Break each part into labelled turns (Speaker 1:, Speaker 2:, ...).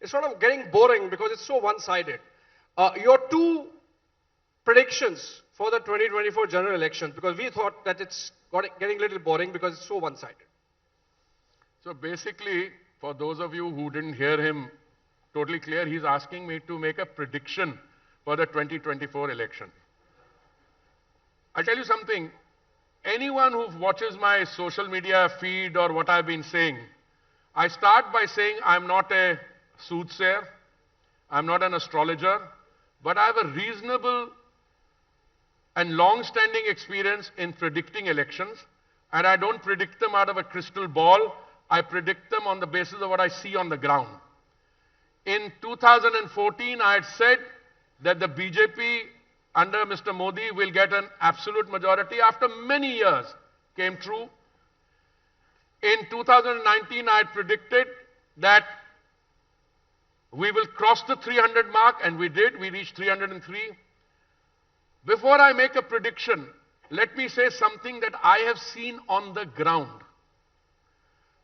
Speaker 1: it's sort of getting boring because it's so one-sided. Your two predictions for the 2024 general election, because we thought that it's getting a little boring because it's so one-sided.
Speaker 2: So basically, for those of you who didn't hear him totally clear, he's asking me to make a prediction for the 2024 election. I'll tell you something. Anyone who watches my social media feed or what I've been saying, I start by saying I'm not a soothsayer, I'm not an astrologer, but I have a reasonable and long-standing experience in predicting elections, and I don't predict them out of a crystal ball. I predict them on the basis of what I see on the ground. In 2014, I had said that the BJP under Mr. Modi will get an absolute majority. After many years, came true. In 2019, I had predicted that we will cross the 300 mark, and we did. We reached 303. Before I make a prediction, let me say something that I have seen on the ground.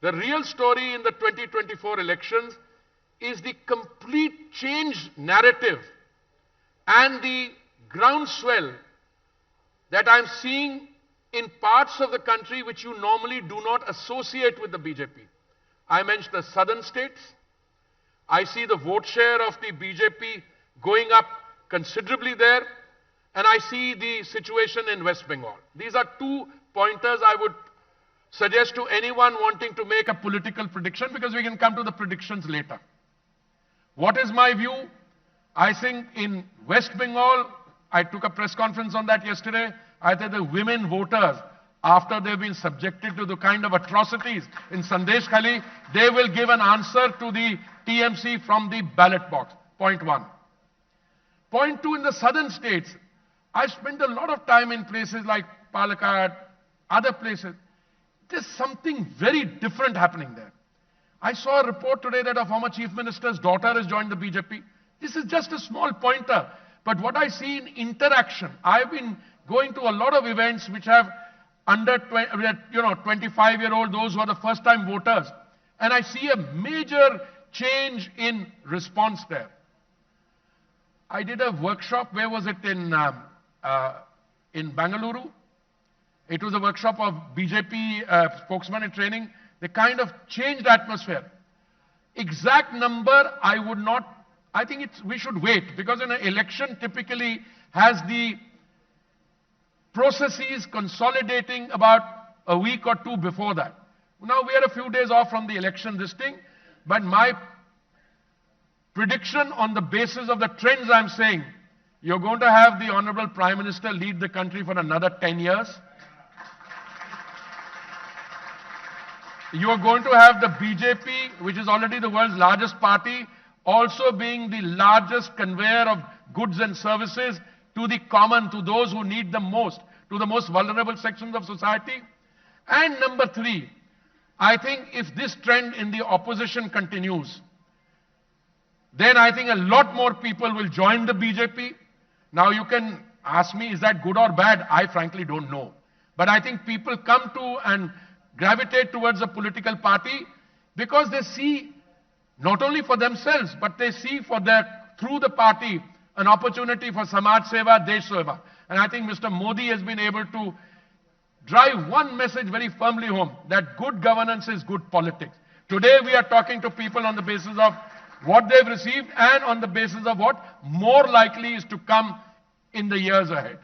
Speaker 2: The real story in the 2024 elections is the complete change narrative and the groundswell that I'm seeing in parts of the country which you normally do not associate with the BJP. I mentioned the southern states. I see the vote share of the BJP going up considerably there, and I see the situation in West Bengal. These are 2 pointers I would suggest to anyone wanting to make a political prediction, because we can come to the predictions later. What is my view? I think in West Bengal, I took a press conference on that yesterday. I think the women voters, after they've been subjected to the kind of atrocities in Sandesh Khali, they will give an answer to the TMC from the ballot box. Point 1. Point 2, in the southern states, I spent a lot of time in places like Palakkad, other places. There's something very different happening there. I saw a report today that a former chief minister's daughter has joined the BJP. This is just a small pointer. But what I see in interaction, I've been going to a lot of events which have under 25-year-old, those who are the first-time voters. And I see a major change in response there. I did a workshop, where was it, in Bangalore. It was a workshop of BJP spokesman in training. They kind of changed the atmosphere. Exact number, I would not. I think we should wait, because an election typically has the processes consolidating about a week or 2 before that. Now we are a few days off from the election, this thing, but my prediction on the basis of the trends I'm saying, you're going to have the Honorable Prime Minister lead the country for another 10 years. You are going to have the BJP, which is already the world's largest party, also being the largest conveyor of goods and services to the common, to those who need them most, to the most vulnerable sections of society. And number 3, I think if this trend in the opposition continues, then I think a lot more people will join the BJP. Now you can ask me, is that good or bad? I frankly don't know. But I think people come to and gravitate towards a political party because they see, not only for themselves, but they see through the party, an opportunity for Samaj Seva, Desh Seva. And I think Mr. Modi has been able to drive one message very firmly home, that good governance is good politics. Today we are talking to people on the basis of what they've received and on the basis of what more likely is to come in the years ahead.